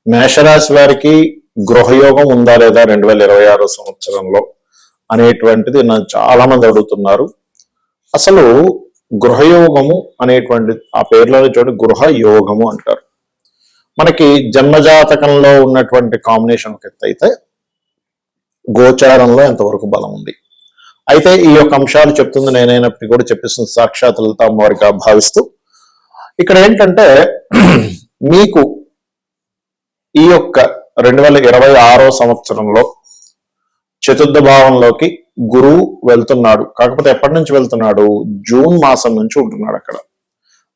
మేషరాశి వారికి గృహయోగం ఉందా లేదా 2026 సంవత్సరంలో అనేటువంటిది నన్ను చాలా మంది అడుగుతున్నారు. అసలు గృహయోగము అనేటువంటి ఆ పేర్లోని చోటు గృహ యోగము అంటారు. మనకి జన్మజాతకంలో ఉన్నటువంటి కాంబినేషన్ ఒక ఎత్తు అయితే గోచారంలో ఎంతవరకు బలం ఉంది. అయితే ఈ యొక్క అంశాలు చెప్తుంది నేనైనప్పటికీ కూడా చెప్పిస్తుంది సాక్షాత్ లలిత అమ్మవారిగా భావిస్తూ ఇక్కడ ఏంటంటే మీకు ఈ యొక్క 2026 సంవత్సరంలో చతుర్థ భావంలోకి గురువు వెళ్తున్నాడు. కాకపోతే ఎప్పటి నుంచి వెళ్తున్నాడు? జూన్ మాసం నుంచి ఉంటున్నాడు అక్కడ.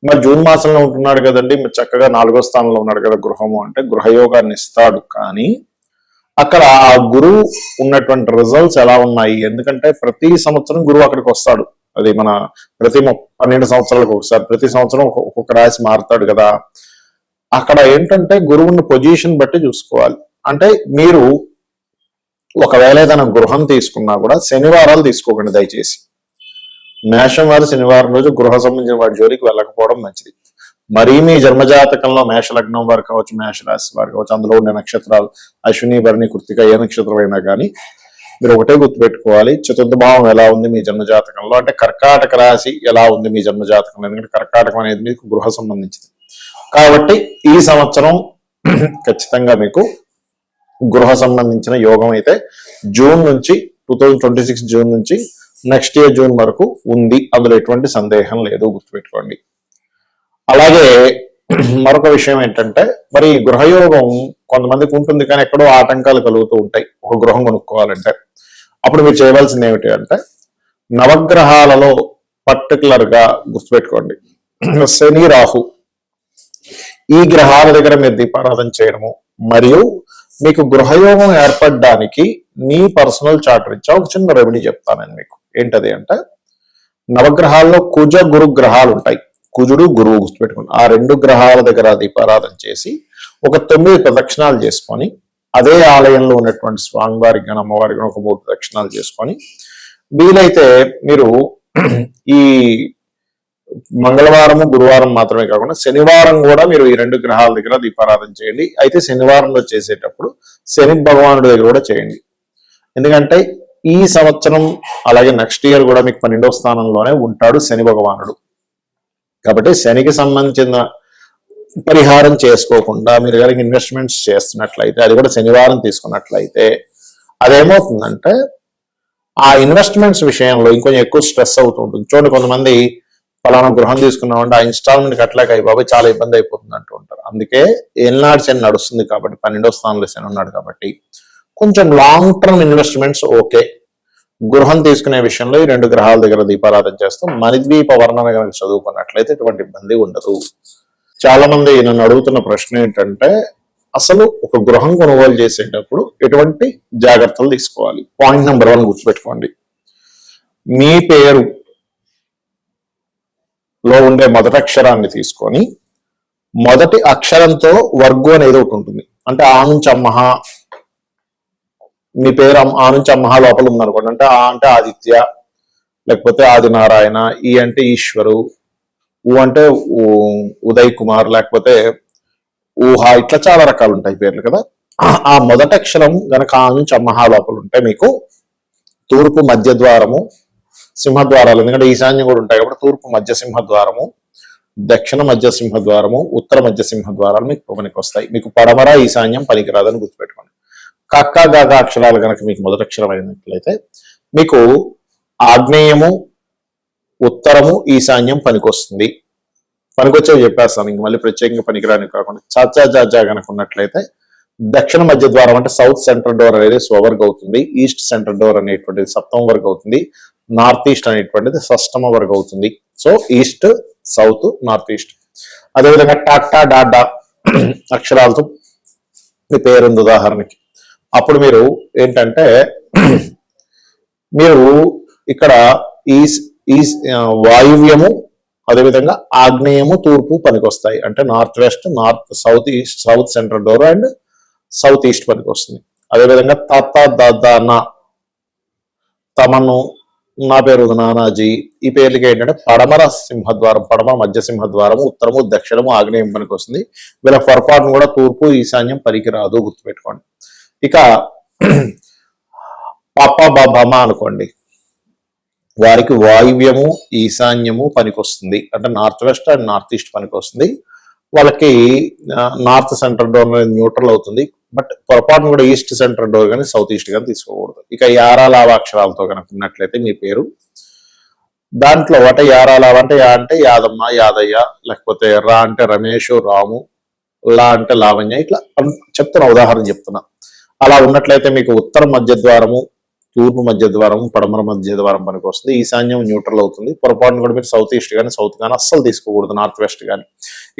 మరి జూన్ మాసంలో ఉంటున్నాడు కదండి, మరి చక్కగా 4వ స్థానంలో ఉన్నాడు కదా గృహము అంటే గృహయోగాన్ని ఇస్తాడు. కానీ అక్కడ ఆ గురువు ఉన్నటువంటి రిజల్ట్స్ ఎలా ఉన్నాయి? ఎందుకంటే ప్రతి సంవత్సరం గురువు అక్కడికి వస్తాడు. అది మన ప్రతి 12 సంవత్సరాలకు ఒకసారి ప్రతి సంవత్సరం ఒక్కొక్క రాశి మారుతాడు కదా. అక్కడ ఏంటంటే గురువుని పొజిషన్ బట్టి చూసుకోవాలి. అంటే మీరు ఒకవేళ ఏదైనా గృహం తీసుకున్నా కూడా శనివారాలు తీసుకోకండి దయచేసి. మేషం వారు శనివారం రోజు గృహ సంబంధించిన వారి జోలికి వెళ్ళకపోవడం మంచిది. మరీ మీ జన్మజాతకంలో మేష లగ్నం వారు కావచ్చు, మేషరాశి వారు కావచ్చు, అందులో ఉండే నక్షత్రాలు అశ్విని, భరణి, కృత్తిక ఏ నక్షత్రం అయినా కానీ మీరు ఒకటే గుర్తుపెట్టుకోవాలి, చతుర్థ భావం ఎలా ఉంది మీ జన్మజాతకంలో, అంటే కర్కాటక రాశి ఎలా ఉంది మీ జన్మజాతకంలో. ఎందుకంటే కర్కాటకం అనేది మీకు గృహ సంబంధించింది కాబట్టి ఈ సంవత్సరం ఖచ్చితంగా మీకు గృహ సంబంధించిన యోగం అయితే జూన్ నుంచి 2026 జూన్ నుంచి నెక్స్ట్ ఇయర్ జూన్ వరకు ఉంది. అందులో ఎటువంటి సందేహం లేదు, గుర్తుపెట్టుకోండి. అలాగే మరొక విషయం ఏంటంటే మరి గృహయోగం కొంతమందికి ఉంటుంది కానీ ఎక్కడో ఆటంకాలు కలుగుతూ ఉంటాయి ఒక గృహం కొనుక్కోవాలంటే. అప్పుడు మీరు చేయవలసింది ఏమిటి అంటే నవగ్రహాలలో పర్టికులర్ గా గుర్తుపెట్టుకోండి, శని, రాహు ఈ గ్రహాల దగ్గర మీరు దీపారాధన చేయడము, మరియు మీకు గృహయోగం ఏర్పడడానికి మీ పర్సనల్ చార్ట్ రీత్యా ఒక చిన్న రెమెడీ చెప్తాను మీకు. ఏంటది అంటే నవగ్రహాల్లో కుజ గురు గ్రహాలు ఉంటాయి. కుజుడు, గురువు గుర్తుపెట్టుకోండి. ఆ 2 గ్రహాల దగ్గర దీపారాధన చేసి ఒక 9 ప్రదక్షిణాలు చేసుకొని అదే ఆలయంలో ఉన్నటువంటి స్వామివారికి కానీ అమ్మవారికి కానీ ఒక 3 ప్రదక్షిణాలు చేసుకొని వీలైతే మీరు ఈ మంగళవారము, గురువారం మాత్రమే కాకుండా శనివారం కూడా మీరు ఈ 2 గ్రహాల దగ్గర దీపారాధన చేయండి. అయితే శనివారంలో చేసేటప్పుడు శని భగవానుడి దగ్గర కూడా చేయండి. ఎందుకంటే ఈ సంవత్సరం అలాగే నెక్స్ట్ ఇయర్ కూడా మీకు 12వ స్థానంలోనే ఉంటాడు శని భగవానుడు. కాబట్టి శనికి సంబంధించిన పరిహారం చేసుకోకుండా మీరు కనుక ఇన్వెస్ట్మెంట్స్ చేస్తున్నట్లయితే, అది కూడా శనివారం తీసుకున్నట్లయితే అదేమవుతుందంటే ఆ ఇన్వెస్ట్మెంట్స్ విషయంలో ఇంకొంచెం ఎక్కువ స్ట్రెస్ అవుతూ ఉంటుంది. చూడండి, కొంతమంది ఫలానా గృహం తీసుకున్నామంటే ఆ ఇన్స్టాల్మెంట్ కట్టలేక అయిపోయి చాలా ఇబ్బంది అయిపోతుంది అంటూ ఉంటారు. అందుకే ఏళ్ళనాడు శని నడుస్తుంది కాబట్టి 12వ స్థానంలో శని ఉన్నాడు కాబట్టి కొంచెం లాంగ్ టర్మ్ ఇన్వెస్ట్మెంట్స్ ఓకే. గృహం తీసుకునే విషయంలో ఈ 2 గ్రహాల దగ్గర దీపారాధన చేస్తూ మణిద్వీప వర్ణన కనుక చదువుకున్నట్లయితే ఎటువంటి ఇబ్బంది ఉండదు. చాలా మంది నన్ను అడుగుతున్న ప్రశ్న ఏంటంటే అసలు ఒక గృహం కొనుగోలు చేసేటప్పుడు ఎటువంటి జాగ్రత్తలు తీసుకోవాలి? పాయింట్ నెంబర్ 1 గుర్తుపెట్టుకోండి, మీ పేరు లో ఉండే మొదటి అక్షరాన్ని తీసుకొని మొదటి అక్షరంతో వర్గు అనేది ఒకటి ఉంటుంది. అంటే ఆ నుంచి అమ్మహ, మీ పేరు ఆ నుంచి అమ్మహ లోపల ఉందనుకోండి. అంటే ఆ అంటే ఆదిత్య, లేకపోతే ఆదినారాయణ, ఈ అంటే ఈశ్వరు, ఊ అంటే ఉదయ్ కుమార్, లేకపోతే ఊహ, ఇట్లా చాలా రకాలు ఉంటాయి పేర్లు కదా. ఆ మొదటి అక్షరం గనక ఆ నుంచి అమ్మహ లోపల ఉంటే మీకు తూర్పు మధ్య ద్వారము, సింహద్వారాలు, ఎందుకంటే ఈశాన్యం కూడా ఉంటాయి కాబట్టి తూర్పు మధ్య సింహద్వారము, దక్షిణ మధ్య సింహద్వారము, ఉత్తర మధ్య సింహద్వారాలు మీకు పనికి వస్తాయి. మీకు పడమర ఈశాన్యం పనికిరాదని గుర్తుపెట్టుకోండి. కక్క గగ అక్షరాలు కనుక మీకు మొదటి అక్షరం అయినట్లయితే మీకు ఆగ్నేయము, ఉత్తరము, ఈశాన్యం పనికొస్తుంది. పనికొచ్చేవి చెప్పేస్తాను, ఇంక మళ్ళీ ప్రత్యేకంగా పనికిరాని కాకుండా. చాచా జాజా కనుక ఉన్నట్లయితే దక్షిణ మధ్య ద్వారం అంటే సౌత్ సెంట్రల్ డోర్ అనేది స్వవర్గ అవుతుంది, ఈస్ట్ సెంట్రల్ డోర్ అనేటువంటిది సప్తమ వర్గ అవుతుంది, నార్త్ ఈస్ట్ అనేటువంటిది షష్టమ వర్గ అవుతుంది. So east, south, north east. అదేవిధంగా టాటా డాడా అక్షరాలతో మీ పేరుంది ఉదాహరణకి. అప్పుడు మీరు ఏంటంటే మీరు ఇక్కడ ఈ వాయువ్యము, అదేవిధంగా ఆగ్నేయము, తూర్పు పనికొస్తాయి. అంటే north west, north south east, south central door and south east పనికి వస్తుంది. అదేవిధంగా తత దన, తమను, నా పేరు నానాజీ. ఈ పేర్లకి ఏంటంటే పడమర సింహద్వారం, పడమర మధ్య సింహద్వారం, ఉత్తరము దక్షిణము ఆగ్నేయం పనికి వస్తుంది. వీళ్ళ పొరపాటును కూడా తూర్పు ఈశాన్యం పనికిరాదు, గుర్తుపెట్టుకోండి. ఇక పాప బాబమ్మ అనుకోండి, వారికి వాయువ్యము ఈశాన్యము పనికొస్తుంది, అంటే north west and north east పనికొస్తుంది. వాళ్ళకి నార్త్ సెంట్రల్ డోర్ న్యూట్రల్ అవుతుంది, బట్ పొరపాటును కూడా ఈస్ట్ సెంట్రల్ డోర్ కానీ సౌత్ ఈస్ట్ కానీ తీసుకోకూడదు. ఇక యారా లావ అక్షరాలతో కనుక ఉన్నట్లయితే మీ పేరు దాంట్లో అంటే యారా లావ అంటే యా అంటే యాదమ్మ యాదయ్య, లేకపోతే రా అంటే రమేష్ రాము, లా అంటే లావణ్య, ఇట్లా చెప్తున్నా, ఉదాహరణ చెప్తున్నా. అలా ఉన్నట్లయితే మీకు ఉత్తర మధ్య ద్వారము, తూర్పు మధ్య ద్వారము, పడమర మధ్య ద్వారం పనికి వస్తుంది. ఈశాన్యం న్యూట్రల్ అవుతుంది. పొరపాటును కూడా మీరు సౌత్ ఈస్ట్ కానీ సౌత్ కానీ అస్సలు తీసుకోకూడదు, నార్త్ వెస్ట్ కానీ.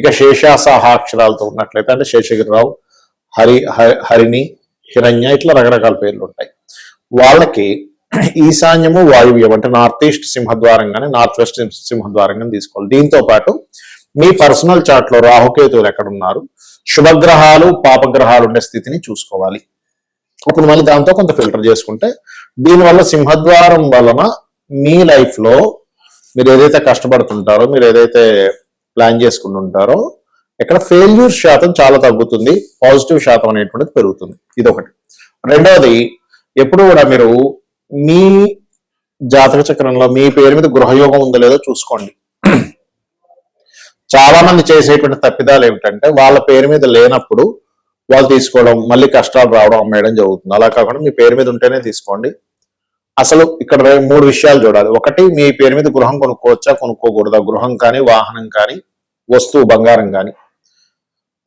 ఇక శేషాసహ అక్షరాలతో ఉన్నట్లయితే అంటే శేషగిరిరావు, హరిణి, హిరణ్య, ఇట్లా రకరకాల పేర్లు ఉంటాయి. వాళ్ళకి ఈశాన్యము వాయువ్యం అంటే నార్త్ ఈస్ట్ సింహద్వారం కానీ నార్త్ వెస్ట్ సింహద్వారం కానీ తీసుకోవాలి. దీంతో పాటు మీ పర్సనల్ చార్ట్ లో రాహుకేతువులు ఎక్కడున్నారు, శుభగ్రహాలు పాపగ్రహాలు ఉండే స్థితిని చూసుకోవాలి. అప్పుడు మళ్ళీ దాంతో కొంత ఫిల్టర్ చేసుకుంటే, దీనివల్ల సింహద్వారం వలన మీ లైఫ్ లో మీరు ఏదైతే కష్టపడుతుంటారో, మీరు ఏదైతే ప్లాన్ చేసుకుంటుంటారో, ఇక్కడ ఫెయిల్యూర్ శాతం చాలా తగ్గుతుంది, పాజిటివ్ శాతం అనేటువంటిది పెరుగుతుంది. ఇదొకటి. రెండవది, ఎప్పుడు కూడా మీరు మీ జాతక చక్రంలో మీ పేరు మీద గృహయోగం ఉందో లేదో చూసుకోండి. చాలా మంది చేసేటువంటి తప్పిదాలు ఏమిటంటే వాళ్ళ పేరు మీద లేనప్పుడు వాళ్ళు తీసుకోవడం, మళ్ళీ కష్టాలు రావడం, అమ్మేయడం జరుగుతుంది. అలా కాకుండా మీ పేరు మీద ఉంటేనే తీసుకోండి. అసలు ఇక్కడ 3 విషయాలు చూడాలి. ఒకటి, మీ పేరు మీద గృహం కొనుక్కోవచ్చా కొనుక్కోకూడదా, గృహం కానీ వాహనం కానీ వస్తువు బంగారం కానీ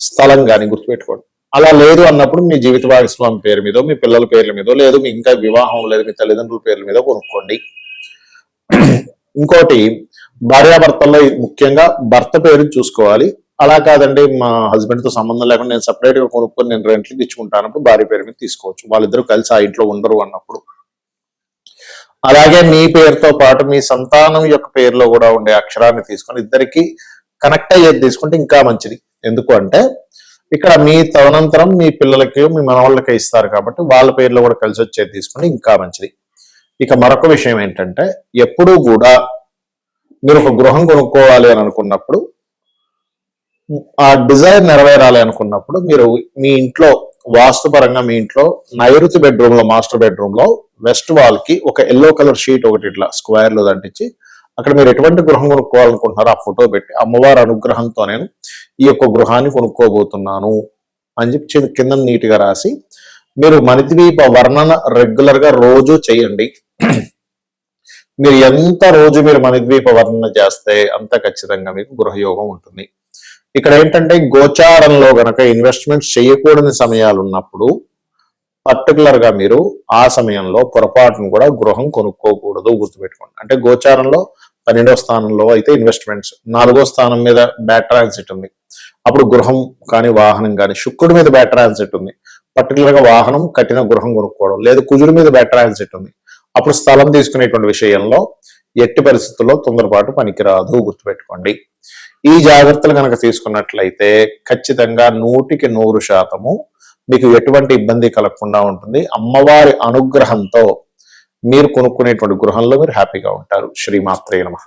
స్థలం కానీ, గుర్తుపెట్టుకోండి. అలా లేదు అన్నప్పుడు మీ జీవిత భాగస్వామి పేరు మీదో, మీ పిల్లల పేర్ల మీదో, లేదు మీ ఇంకా వివాహం లేదు మీ తల్లిదండ్రుల పేర్ల మీదో కొనుక్కోండి. ఇంకోటి, భార్యాభర్తల్లో ముఖ్యంగా భర్త పేరు చూసుకోవాలి. అలా కాదండి మా హస్బెండ్ తో సంబంధం లేకుండా నేను సపరేట్ గా కొనుక్కొని నేను రెంట్లకి ఇచ్చుకుంటానప్పుడు భార్య పేరు మీద తీసుకోవచ్చు, వాళ్ళిద్దరూ కలిసి ఆ ఇంట్లో ఉండరు అన్నప్పుడు. అలాగే మీ పేరుతో పాటు మీ సంతానం యొక్క పేరులో కూడా ఉండే అక్షరాన్ని తీసుకొని ఇద్దరికి కనెక్ట్ అయ్యేది తీసుకుంటే ఇంకా మంచిది. ఎందుకు అంటే ఇక్కడ మీ తదనంతరం మీ పిల్లలకి మీ మనవాళ్ళకి ఇస్తారు కాబట్టి వాళ్ళ పేర్లో కూడా కలిసి వచ్చేది తీసుకుంటే ఇంకా మంచిది. ఇక మరొక విషయం ఏంటంటే, ఎప్పుడూ కూడా మీరు ఒక గృహం కొనుక్కోవాలి అని అనుకున్నప్పుడు, ఆ డిజైర్ నెరవేరాలి అనుకున్నప్పుడు, మీరు మీ ఇంట్లో వాస్తుపరంగా మీ ఇంట్లో నైరుతి బెడ్రూమ్ లో, మాస్టర్ బెడ్రూమ్ లో వెస్ట్ వాల్ కి ఒక ఎల్లో కలర్ షీట్ ఒకటి ఇట్లా స్క్వేర్ లో దంటించి, అక్కడ మీరు ఎటువంటి గృహం కొనుక్కోవాలనుకుంటున్నారో ఆ ఫోటో పెట్టి, అమ్మవారి అనుగ్రహంతో నేను ఈ యొక్క గృహాన్ని కొనుక్కోబోతున్నాను అని చెప్పి కింద నీట్ గా రాసి, మీరు మణిద్వీప వర్ణన రెగ్యులర్ గా రోజు చేయండి. మీరు ఎంత రోజు మీరు మణిద్వీప వర్ణన చేస్తే అంత ఖచ్చితంగా మీకు గృహయోగం ఉంటుంది. ఇక్కడ ఏంటంటే గోచారంలో గనక ఇన్వెస్ట్మెంట్ చేయకూడని సమయాలు ఉన్నప్పుడు పర్టికులర్ గా మీరు ఆ సమయంలో పొరపాటును కూడా గృహం కొనుక్కోకూడదు, గుర్తుపెట్టుకోండి. అంటే గోచారంలో 12వ స్థానంలో అయితే ఇన్వెస్ట్మెంట్స్, 4వ స్థానం మీద బ్యాడ్ ట్రాన్సిట్ ఉంది, అప్పుడు గృహం కానీ వాహనం కానీ, శుక్రుడి మీద బ్యాడ్ ట్రాన్సిట్ ఉంది, పర్టికులర్ గా వాహనం కట్టిన గృహం కొనుక్కోవడం, లేదు కుజుడి మీద బ్యాడ్ ట్రాన్సిట్ ఉంది, అప్పుడు స్థలం తీసుకునేటువంటి విషయంలో ఎట్టి పరిస్థితుల్లో తొందరపాటు పనికిరాదు, గుర్తుపెట్టుకోండి. ఈ జాగ్రత్తలు కనుక తీసుకున్నట్లయితే ఖచ్చితంగా 100% మీకు ఎటువంటి ఇబ్బంది కలగకుండా ఉంటుంది. అమ్మవారి అనుగ్రహంతో మీరు కొనుక్కునేటువంటి గృహంలో మీరు హ్యాపీగా ఉంటారు. శ్రీమాత్రే నమః.